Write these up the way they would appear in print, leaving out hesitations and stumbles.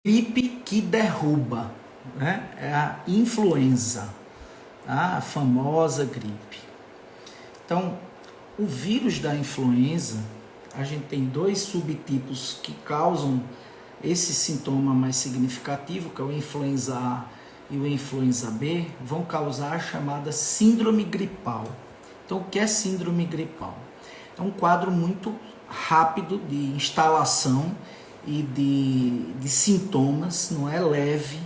Gripe que derruba, né? É a influenza, tá? A famosa gripe. Então, o vírus da influenza, a gente tem dois subtipos que causam esse sintoma mais significativo, que é o influenza A e o influenza B, vão causar a chamada síndrome gripal. Então, o que é síndrome gripal? É um quadro muito rápido de instalação e de sintomas, não é leve,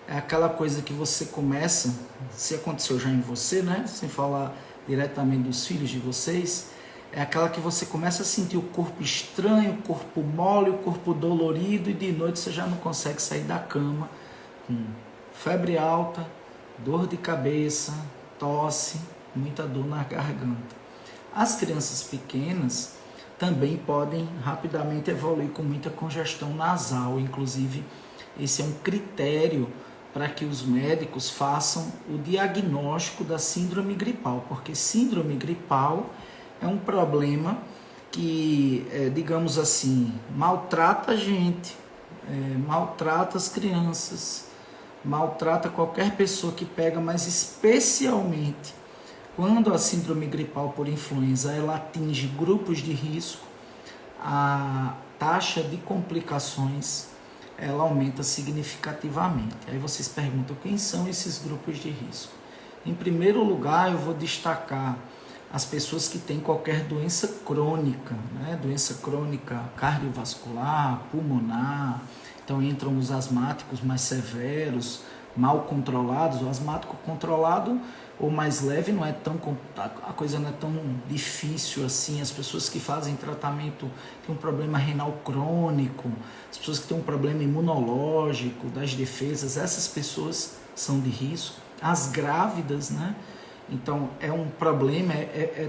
é aquela coisa que você começa, se aconteceu já em você, né? Sem falar diretamente dos filhos de vocês, é aquela que você começa a sentir o corpo estranho, o corpo mole, o corpo dolorido e de noite você já não consegue sair da cama com febre alta, dor de cabeça, tosse, muita dor na garganta. As crianças pequenas também podem rapidamente evoluir com muita congestão nasal, inclusive esse é um critério para que os médicos façam o diagnóstico da síndrome gripal, porque síndrome gripal é um problema que, digamos assim, maltrata a gente, maltrata as crianças, maltrata qualquer pessoa que pega, mas especialmente quando a síndrome gripal por influenza ela atinge grupos de risco, a taxa de complicações ela aumenta significativamente. Aí vocês perguntam quem são esses grupos de risco. Em primeiro lugar, eu vou destacar as pessoas que têm qualquer doença crônica, né? Doença crônica cardiovascular, pulmonar. Então entram os asmáticos mais severos, mal controlados. O asmático controlado ou mais leve não é tão, a coisa não é tão difícil assim. As pessoas que fazem tratamento têm um problema renal crônico, as pessoas que têm um problema imunológico, das defesas, essas pessoas são de risco. As grávidas, né? Então é um problema,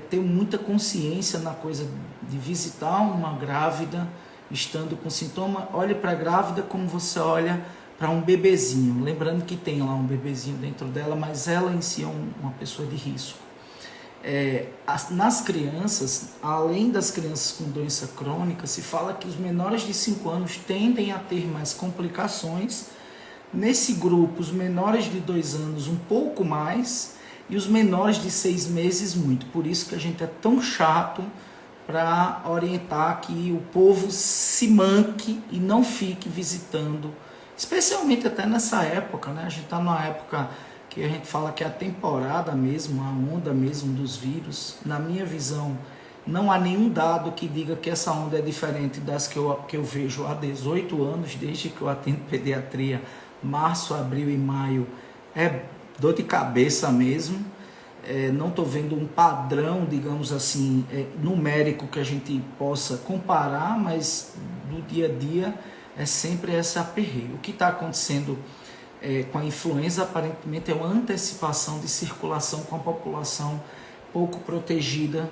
ter muita consciência na coisa de visitar uma grávida estando com sintoma. Olhe para a grávida como você olha para um bebezinho, lembrando que tem lá um bebezinho dentro dela, mas ela em si é uma pessoa de risco. Nas crianças, além das crianças com doença crônica, se fala que os menores de 5 anos tendem a ter mais complicações. Nesse grupo, os menores de 2 anos um pouco mais, e os menores de 6 meses muito. Por isso que a gente é tão chato para orientar que o povo se manque e não fique visitando, especialmente até nessa época, né? A gente está numa época que a gente fala que é a temporada mesmo, a onda mesmo dos vírus. Na minha visão, não há nenhum dado que diga que essa onda é diferente das que eu vejo há 18 anos, desde que eu atendo pediatria, março, abril e maio, é dor de cabeça mesmo. Não estou vendo um padrão, digamos assim, numérico que a gente possa comparar, mas no dia a dia é sempre esse aperreio. O que está acontecendo com a influenza aparentemente é uma antecipação de circulação com a população pouco protegida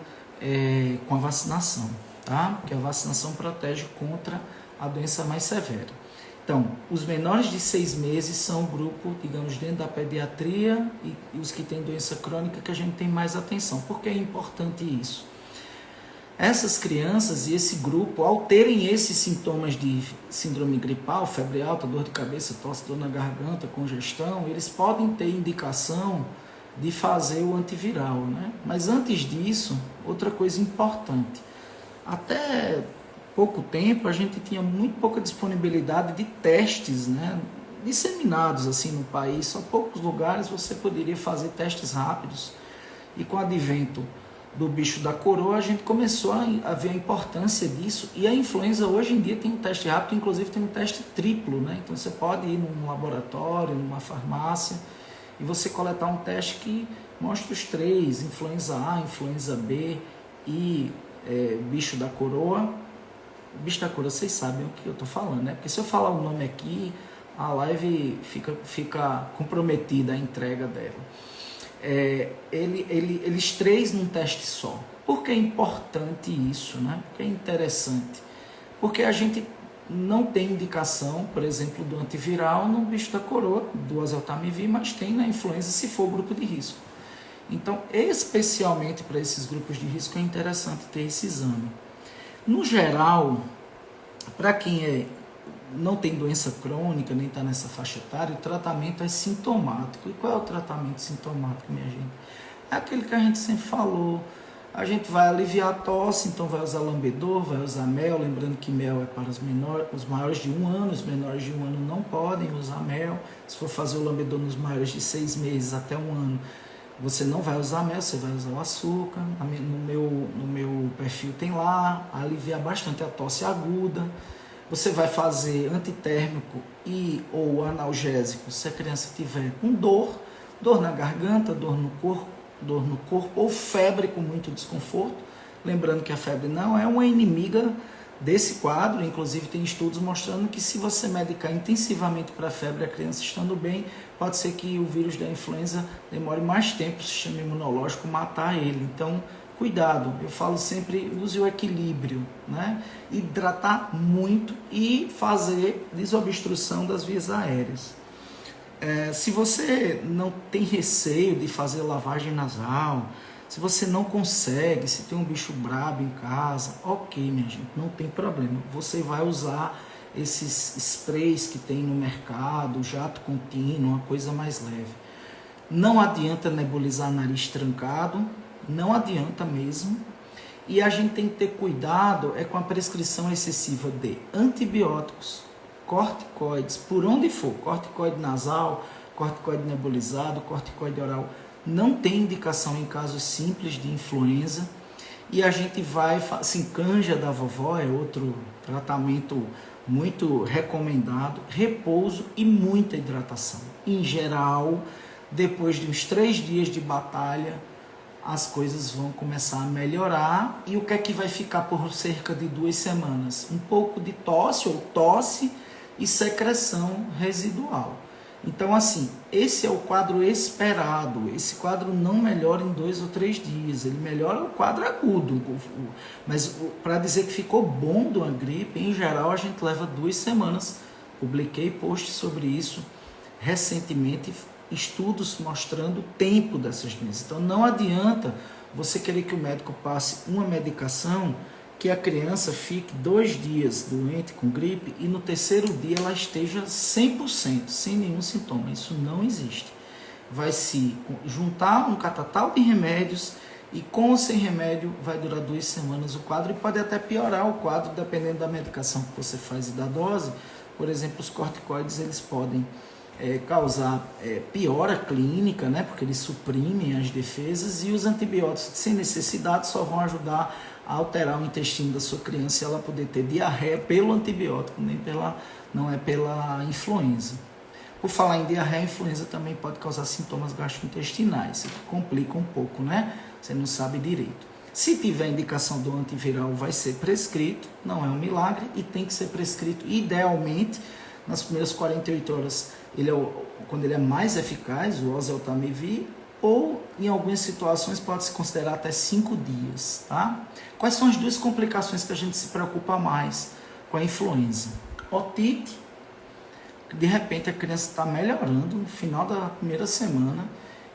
com a vacinação, tá? Porque a vacinação protege contra a doença mais severa. Então, os menores de 6 meses são o grupo, digamos, dentro da pediatria e os que têm doença crônica que a gente tem mais atenção. Por que é importante isso? Essas crianças e esse grupo, ao terem esses sintomas de síndrome gripal, febre alta, dor de cabeça, tosse, dor na garganta, congestão, eles podem ter indicação de fazer o antiviral, né? Mas antes disso, outra coisa importante, até pouco tempo a gente tinha muito pouca disponibilidade de testes, né, disseminados assim no país, só poucos lugares você poderia fazer testes rápidos, e com o advento do bicho da coroa a gente começou a ver a importância disso, e a influenza hoje em dia tem um teste rápido, inclusive tem um teste triplo, né? Então você pode ir num laboratório, numa farmácia, e você coletar um teste que mostra os 3, influenza A, influenza B e bicho da coroa. Bicho da coroa, vocês sabem o que eu estou falando, né? Porque se eu falar o nome aqui, a live fica comprometida, a entrega dela. Eles 3 num teste só. Por que é importante isso, né? Porque é interessante. Porque a gente não tem indicação, por exemplo, do antiviral no bicho da coroa, do oseltamivir, mas tem na influenza se for grupo de risco. Então, especialmente para esses grupos de risco, é interessante ter esse exame. No geral, para quem não tem doença crônica, nem está nessa faixa etária, o tratamento é sintomático. E qual é o tratamento sintomático, minha gente? É aquele que a gente sempre falou. A gente vai aliviar a tosse, então vai usar lambedor, vai usar mel, lembrando que mel é para os maiores de 1 ano, os menores de 1 ano não podem usar mel. Se for fazer o lambedor nos maiores de 6 meses até 1 ano, você não vai usar mel, você vai usar o açúcar. No meu perfil tem lá, aliviar bastante a tosse aguda. Você vai fazer antitérmico e ou analgésico se a criança tiver com dor na garganta, dor no corpo ou febre com muito desconforto. Lembrando que a febre não é uma inimiga desse quadro, inclusive tem estudos mostrando que se você medicar intensivamente para a febre, a criança estando bem, pode ser que o vírus da influenza demore mais tempo o sistema imunológico matar ele. Então, cuidado, eu falo sempre, use o equilíbrio, né? Hidratar muito e fazer desobstrução das vias aéreas. Se você não tem receio de fazer lavagem nasal, se você não consegue, se tem um bicho brabo em casa, ok, minha gente, não tem problema. Você vai usar esses sprays que tem no mercado, jato contínuo, uma coisa mais leve. Não adianta nebulizar nariz trancado, não adianta mesmo. E a gente tem que ter cuidado com a prescrição excessiva de antibióticos, corticoides, por onde for, corticoide nasal, corticoide nebulizado, corticoide oral, não tem indicação em casos simples de influenza. E a gente vai, assim, canja da vovó é outro tratamento muito recomendado, repouso e muita hidratação. Em geral, depois de uns 3 dias de batalha, as coisas vão começar a melhorar. E o que é que vai ficar por cerca de 2 semanas? Um pouco de tosse e secreção residual. Então, assim, esse é o quadro esperado. Esse quadro não melhora em 2 ou 3 dias, ele melhora o quadro agudo. Mas para dizer que ficou bom de uma gripe, em geral, a gente leva 2 semanas. Publiquei post sobre isso recentemente, estudos mostrando o tempo dessas doenças. Então, não adianta você querer que o médico passe uma medicação que a criança fique 2 dias doente com gripe e no 3º dia ela esteja 100%, sem nenhum sintoma. Isso não existe. Vai se juntar um catatal de remédios e com ou sem remédio vai durar 2 semanas o quadro e pode até piorar o quadro dependendo da medicação que você faz e da dose. Por exemplo, os corticoides eles podem causar piora clínica, né, porque eles suprimem as defesas, e os antibióticos sem necessidade só vão ajudar a alterar o intestino da sua criança e ela poder ter diarreia pelo antibiótico, não é pela influenza. Por falar em diarreia, a influenza também pode causar sintomas gastrointestinais, que complica um pouco, né? Você não sabe direito. Se tiver indicação do antiviral, vai ser prescrito, não é um milagre, e tem que ser prescrito idealmente nas primeiras 48 horas, quando ele é mais eficaz, o oseltamivir, ou em algumas situações pode se considerar até 5 dias, tá? Quais são as 2 complicações que a gente se preocupa mais com a influenza? Otite, de repente a criança está melhorando no final da primeira semana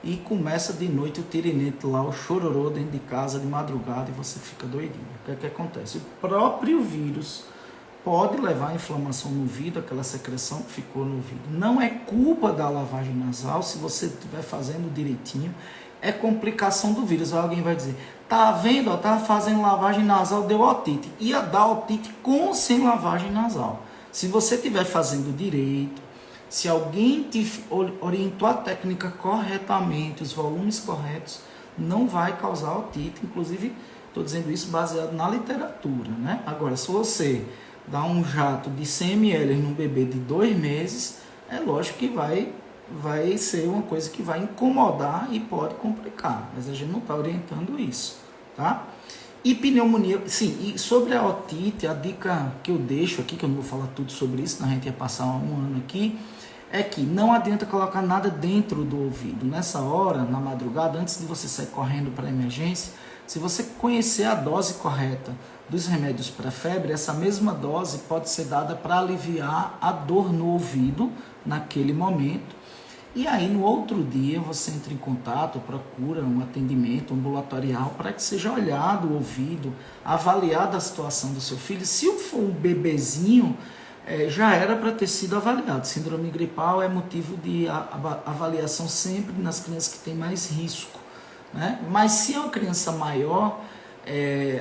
e começa de noite o tirinete lá, o chororô dentro de casa de madrugada e você fica doidinho. O que é que acontece? O próprio vírus pode levar a inflamação no ouvido, aquela secreção que ficou no ouvido. Não é culpa da lavagem nasal, se você estiver fazendo direitinho, é complicação do vírus. Alguém vai dizer, tá vendo, ó, tá fazendo lavagem nasal, deu otite. Ia dar otite com ou sem lavagem nasal. Se você estiver fazendo direito, se alguém te orientou a técnica corretamente, os volumes corretos, não vai causar otite. Inclusive, estou dizendo isso baseado na literatura, né? Agora, se você dá um jato de 100 ml num bebê de 2 meses, é lógico que vai ser uma coisa que vai incomodar e pode complicar, mas a gente não está orientando isso, tá? E pneumonia, sim, e sobre a otite, a dica que eu deixo aqui, que eu não vou falar tudo sobre isso, senão a gente ia passar 1 ano aqui, é que não adianta colocar nada dentro do ouvido. Nessa hora, na madrugada, antes de você sair correndo para a emergência, se você conhecer a dose correta dos remédios para febre, essa mesma dose pode ser dada para aliviar a dor no ouvido naquele momento. E aí no outro dia você entra em contato, procura um atendimento ambulatorial para que seja olhado o ouvido, avaliada a situação do seu filho. Se for um bebezinho, já era para ter sido avaliado. Síndrome gripal é motivo de avaliação sempre nas crianças que têm mais risco, né? Mas se é uma criança maior,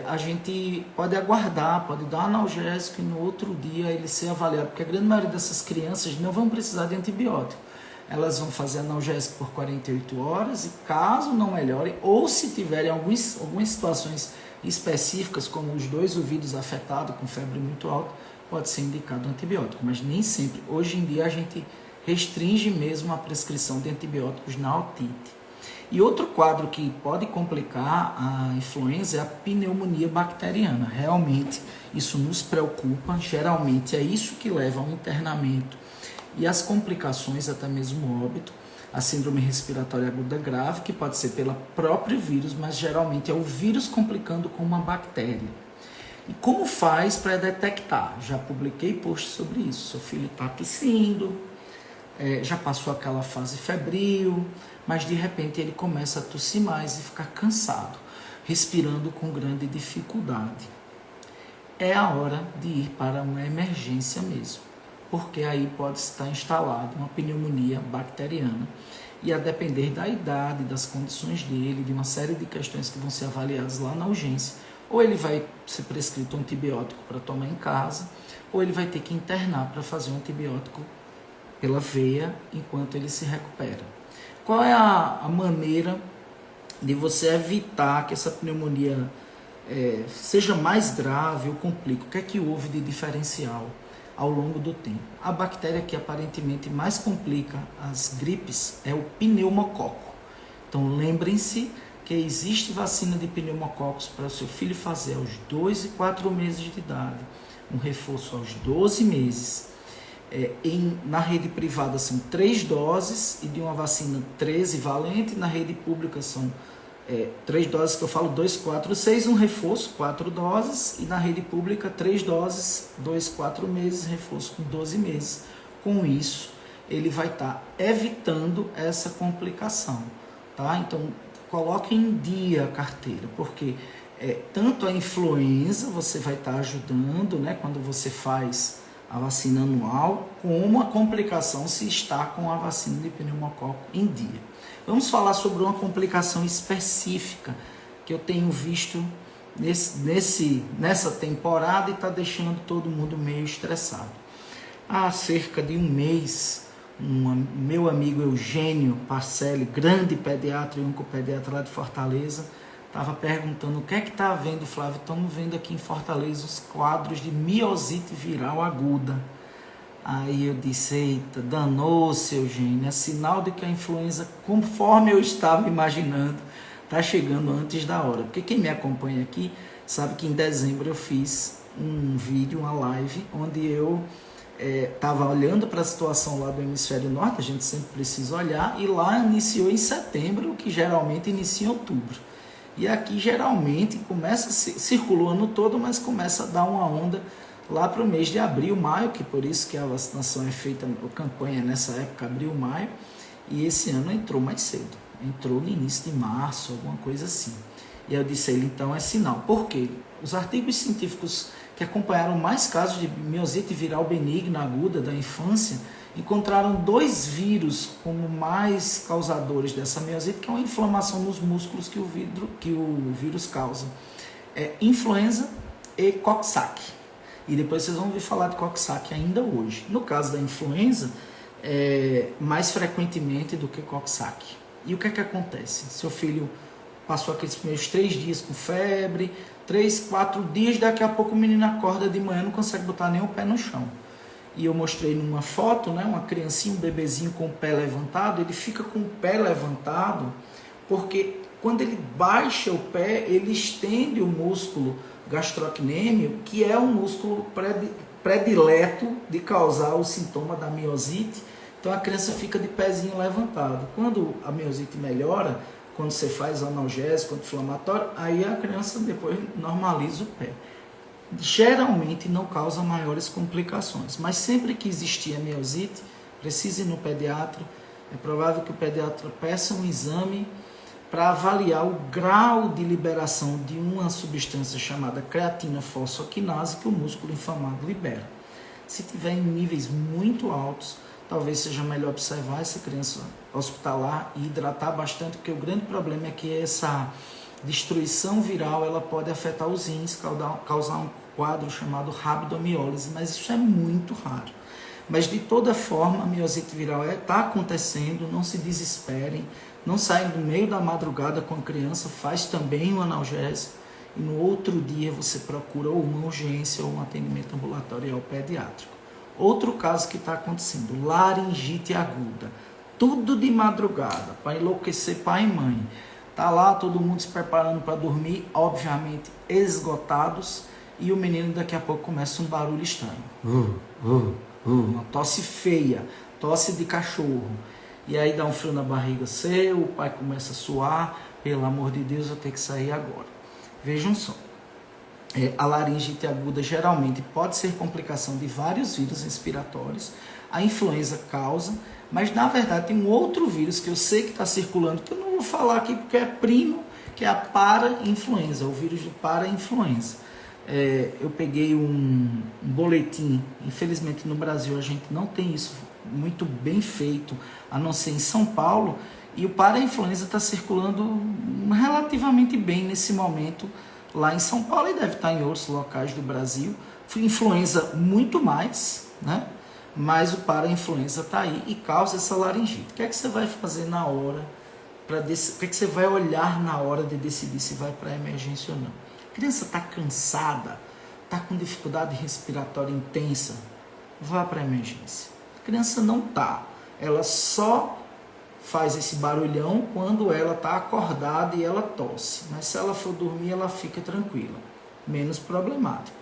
a gente pode aguardar, pode dar analgésico e no outro dia ele ser avaliado, porque a grande maioria dessas crianças não vão precisar de antibiótico. Elas vão fazer analgésico por 48 horas e caso não melhore, ou se tiverem algumas situações específicas, como os 2 ouvidos afetados com febre muito alta, pode ser indicado antibiótico, mas nem sempre. Hoje em dia a gente restringe mesmo a prescrição de antibióticos na otite. E outro quadro que pode complicar a influenza é a pneumonia bacteriana. Realmente isso nos preocupa, geralmente é isso que leva ao internamento e as complicações, até mesmo óbito, a síndrome respiratória aguda grave, que pode ser pelo próprio vírus, mas geralmente é o vírus complicando com uma bactéria. E como faz para detectar? Já publiquei post sobre isso. Seu filho está tossindo, já passou aquela fase febril, mas de repente ele começa a tossir mais e ficar cansado, respirando com grande dificuldade. É a hora de ir para uma emergência mesmo, porque aí pode estar instalado uma pneumonia bacteriana e a depender da idade, das condições dele, de uma série de questões que vão ser avaliadas lá na urgência, ou ele vai ser prescrito um antibiótico para tomar em casa, ou ele vai ter que internar para fazer um antibiótico pela veia enquanto ele se recupera. Qual é a maneira de você evitar que essa pneumonia seja mais grave ou complique? O que é que houve de diferencial ao longo do tempo? A bactéria que aparentemente mais complica as gripes é o pneumococo. Então lembrem-se que existe vacina de pneumococos para o seu filho fazer aos 2 e 4 meses de idade, um reforço aos 12 meses. Na rede privada são 3 doses e de uma vacina 13 valente, na rede pública são 3 doses, que eu falo 2, 4, 6, um reforço, 4 doses, e na rede pública 3 doses, 2, 4 meses, reforço com 12 meses. Com isso, ele vai estar evitando essa complicação, tá? Então, coloque em dia a carteira, porque tanto a influenza você vai estar ajudando, né, quando você faz a vacina anual, como a complicação se está com a vacina de pneumococo em dia. Vamos falar sobre uma complicação específica que eu tenho visto nessa temporada e está deixando todo mundo meio estressado. Há cerca de um mês, meu amigo Eugênio Parcelli, grande pediatra e oncopediatra lá de Fortaleza, estava perguntando o que é que está havendo, Flávio. Estamos vendo aqui em Fortaleza os quadros de miosite viral aguda. Aí eu disse, eita, danou-se, Eugênio, é sinal de que a influenza, conforme eu estava imaginando, está chegando antes da hora. Porque quem me acompanha aqui sabe que em dezembro eu fiz um vídeo, uma live, onde eu estava olhando para a situação lá do hemisfério norte, a gente sempre precisa olhar, e lá iniciou em setembro, o que geralmente inicia em outubro. E aqui geralmente circula o ano todo, mas começa a dar uma onda lá para o mês de abril, maio, que por isso que a vacinação é feita, a campanha nessa época, abril, maio, e esse ano entrou mais cedo, entrou no início de março, alguma coisa assim. E eu disse a ele, então é sinal. Por quê? Os artigos científicos que acompanharam mais casos de miosite viral benigna aguda da infância encontraram 2 vírus como mais causadores dessa miosite, que é uma inflamação nos músculos que o vírus causa. Influenza e Coxsackie. E depois vocês vão ouvir falar de Coxsackie ainda hoje. No caso da influenza, mais frequentemente do que Coxsackie. E o que é que acontece? Seu filho passou aqueles primeiros 3 dias com febre, 3, 4 dias, daqui a pouco o menino acorda de manhã, não consegue botar nem o pé no chão. E eu mostrei numa foto, né, uma criancinha, um bebezinho com o pé levantado, ele fica com o pé levantado, porque quando ele baixa o pé, ele estende o músculo gastrocnêmio, que é um músculo predileto de causar o sintoma da miosite. Então a criança fica de pezinho levantado. Quando a miosite melhora, quando você faz analgésico, anti-inflamatório, aí a criança depois normaliza o pé. Geralmente não causa maiores complicações, mas sempre que existir a miosite, precisa ir no pediatra. É provável que o pediatra peça um exame para avaliar o grau de liberação de uma substância chamada creatina fosfoquinase que o músculo inflamado libera. Se tiver em níveis muito altos, talvez seja melhor observar essa criança hospitalar e hidratar bastante, porque o grande problema é que essa destruição viral ela pode afetar os rins, causar um quadro chamado rabdomiólise, mas isso é muito raro. Mas de toda forma, a miosite viral está acontecendo, não se desesperem, não saiam do meio da madrugada com a criança, faz também um analgésico e no outro dia você procura ou uma urgência ou um atendimento ambulatorial pediátrico. Outro caso que está acontecendo, laringite aguda, tudo de madrugada, para enlouquecer pai e mãe. Tá lá todo mundo se preparando para dormir, obviamente esgotados, e o menino daqui a pouco começa um barulho estranho. Uma tosse feia, tosse de cachorro. E aí dá um frio na barriga seu, o pai começa a suar, pelo amor de Deus, eu tenho que sair agora. Vejam só, a laringite aguda geralmente pode ser complicação de vários vírus respiratórios, a influenza causa, mas na verdade tem um outro vírus que eu sei que está circulando, que eu não vou falar aqui porque é primo, que é a para-influenza, o vírus do para-influenza. Eu peguei um boletim, infelizmente no Brasil a gente não tem isso muito bem feito, a não ser em São Paulo, e o para-influenza está circulando relativamente bem nesse momento lá em São Paulo e deve estar em outros locais do Brasil. Influenza muito mais, né? Mas o para-influenza está aí e causa essa laringite. O que é que você vai fazer na hora? O que é que você vai olhar na hora de decidir se vai para a emergência ou não? A criança está cansada, está com dificuldade respiratória intensa, vá para a emergência. A criança não está, ela só faz esse barulhão quando ela está acordada e ela tosse. Mas se ela for dormir, ela fica tranquila, menos problemático.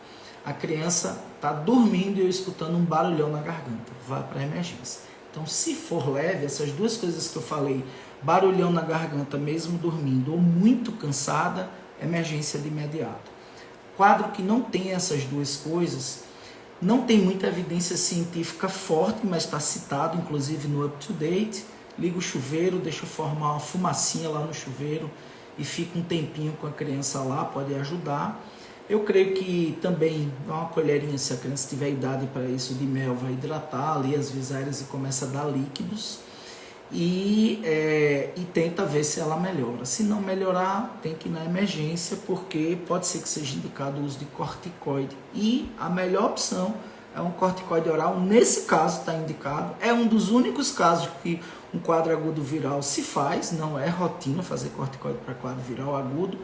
A criança está dormindo e eu escutando um barulhão na garganta, vá para a emergência. Então, se for leve, essas duas coisas que eu falei, barulhão na garganta mesmo dormindo ou muito cansada, emergência de imediato. Quadro que não tem essas duas coisas, não tem muita evidência científica forte, mas está citado, inclusive no UpToDate, liga o chuveiro, deixa formar uma fumacinha lá no chuveiro e fica um tempinho com a criança lá, pode ajudar. Eu creio que também dá uma colherinha, se a criança tiver idade para isso, de mel, vai hidratar ali as visárias e começa a dar líquidos. E tenta ver se ela melhora. Se não melhorar, tem que ir na emergência, porque pode ser que seja indicado o uso de corticoide. E a melhor opção é um corticoide oral. Nesse caso está indicado. É um dos únicos casos que um quadro agudo viral se faz. Não é rotina fazer corticoide para quadro viral agudo.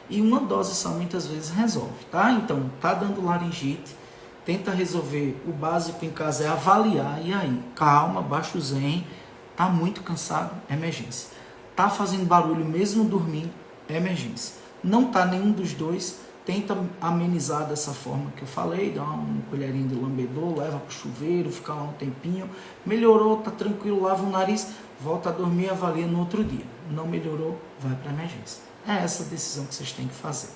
E uma dose só muitas vezes resolve, tá? Então, tá dando laringite, tenta resolver. O básico em casa é avaliar. E aí? Calma, baixa o zen. Tá muito cansado? Emergência. Tá fazendo barulho mesmo dormindo? Emergência. Não tá nenhum dos dois? Tenta amenizar dessa forma que eu falei, dá uma colherinha de lambedor, leva pro chuveiro, fica lá um tempinho. Melhorou, tá tranquilo, lava o nariz, volta a dormir e avalia no outro dia. Não melhorou, vai para emergência. É essa a decisão que vocês têm que fazer.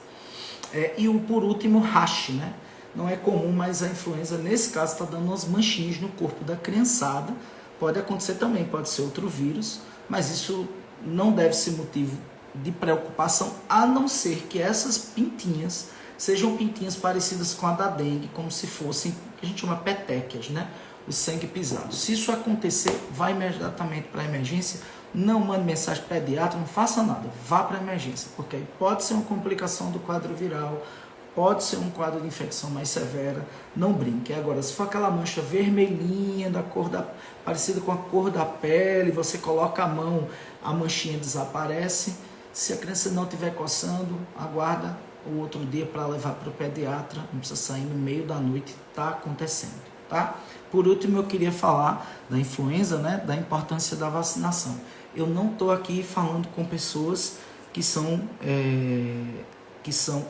Por último, rash, né? Não é comum, mas a influenza, nesse caso, está dando umas manchinhas no corpo da criançada. Pode acontecer também, pode ser outro vírus, mas isso não deve ser motivo de preocupação, a não ser que essas pintinhas sejam pintinhas parecidas com a da dengue, como se fossem, que a gente chama petequias, né? O sangue pisado. Se isso acontecer, vá imediatamente para a emergência, não mande mensagem pediátrica, não faça nada, vá para a emergência, porque aí pode ser uma complicação do quadro viral, pode ser um quadro de infecção mais severa, não brinque. Agora, se for aquela mancha vermelhinha, parecida com a cor da pele, você coloca a mão, a manchinha desaparece. Se a criança não estiver coçando, aguarda o outro dia para levar para o pediatra, não precisa sair no meio da noite, está acontecendo, tá? Por último, eu queria falar da influenza, né, da importância da vacinação. Eu não estou aqui falando com pessoas que são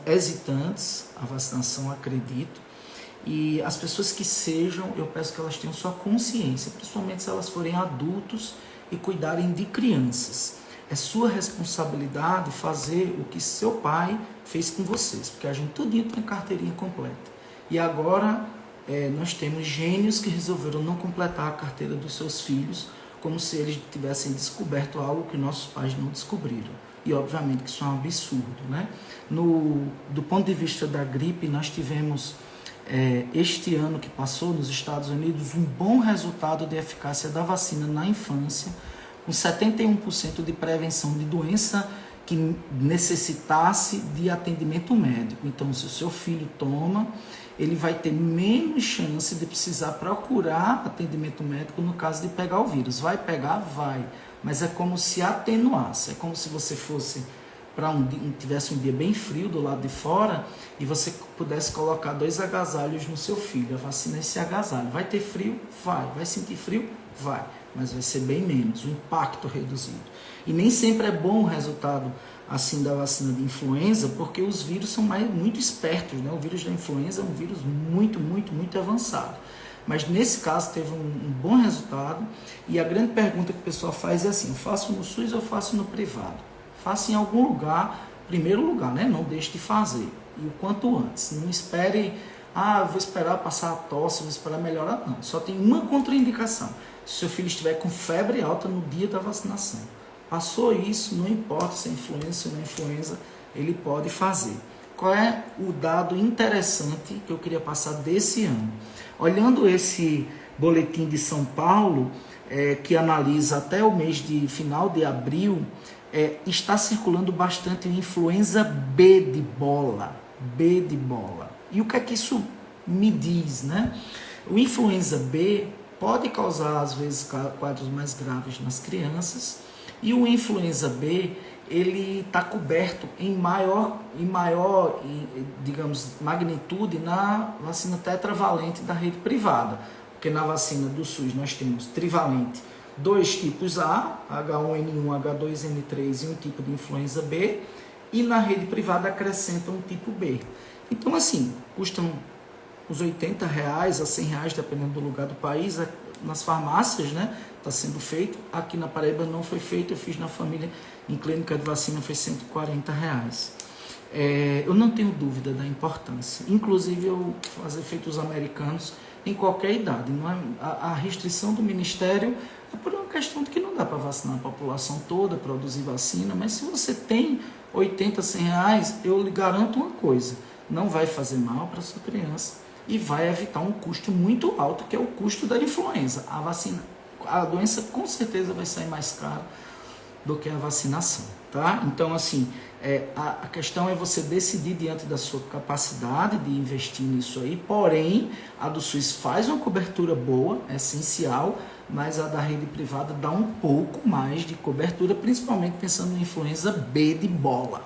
hesitantes à vacinação, acredito, e as pessoas que sejam, eu peço que elas tenham sua consciência, principalmente se elas forem adultos e cuidarem de crianças. É sua responsabilidade fazer o que seu pai fez com vocês, porque a gente tudinho tem carteirinha completa. E agora nós temos gênios que resolveram não completar a carteira dos seus filhos, como se eles tivessem descoberto algo que nossos pais não descobriram. E obviamente que isso é um absurdo, né? Do ponto de vista da gripe, nós tivemos este ano que passou nos Estados Unidos, um bom resultado de eficácia da vacina na infância, com 71% de prevenção de doença que necessitasse de atendimento médico. Então, se o seu filho toma, ele vai ter menos chance de precisar procurar atendimento médico no caso de pegar o vírus. Vai pegar? Vai. Mas é como se atenuasse. É como se você fosse tivesse um dia bem frio do lado de fora e você pudesse colocar 2 agasalhos no seu filho. A vacina é esse agasalho. Vai ter frio? Vai. Vai sentir frio? Vai. Mas vai ser bem menos, o impacto reduzido. E nem sempre é bom o resultado assim da vacina de influenza, porque os vírus são muito espertos, né? O vírus da influenza é um vírus muito avançado. Mas nesse caso teve um bom resultado, e a grande pergunta que o pessoal faz é assim: eu faço no SUS ou faço no privado? Faça em algum lugar, primeiro lugar, né? Não deixe de fazer, e o quanto antes. Não espere, eu vou esperar passar a tosse, vou esperar melhorar. Não, só tem uma contraindicação: se seu filho estiver com febre alta no dia da vacinação. Passou isso, não importa se é influenza ou não é influenza, ele pode fazer. Qual é o dado interessante que eu queria passar desse ano? Olhando esse boletim de São Paulo, que analisa até o mês de final de abril, está circulando bastante o influenza B de bola. B de bola. E o que é que isso me diz, né? O influenza B pode causar, às vezes, quadros mais graves nas crianças, e o influenza B, ele está coberto em maior, digamos, magnitude na vacina tetravalente da rede privada, porque na vacina do SUS nós temos trivalente, 2 tipos A, H1N1, H2N3 e um tipo de influenza B, e na rede privada acrescenta um tipo B. Então, assim, custam uns R$80 a R$100, dependendo do lugar do país, nas farmácias, né? Está sendo feito. Aqui na Paraíba não foi feito, eu fiz na família, em clínica de vacina foi R$140. Eu não tenho dúvida da importância. Inclusive, eu fazer feito os americanos em qualquer idade. Não é, a restrição do Ministério é por uma questão de que não dá para vacinar a população toda, produzir vacina, mas se você tem R$80, R$100, eu lhe garanto uma coisa: não vai fazer mal para sua criança e vai evitar um custo muito alto, que é o custo da influenza. A vacina, a doença com certeza vai sair mais cara do que a vacinação, tá? Então, assim, a questão é você decidir diante da sua capacidade de investir nisso aí, porém, a do SUS faz uma cobertura boa, é essencial, mas a da rede privada dá um pouco mais de cobertura, principalmente pensando na influenza B de bola.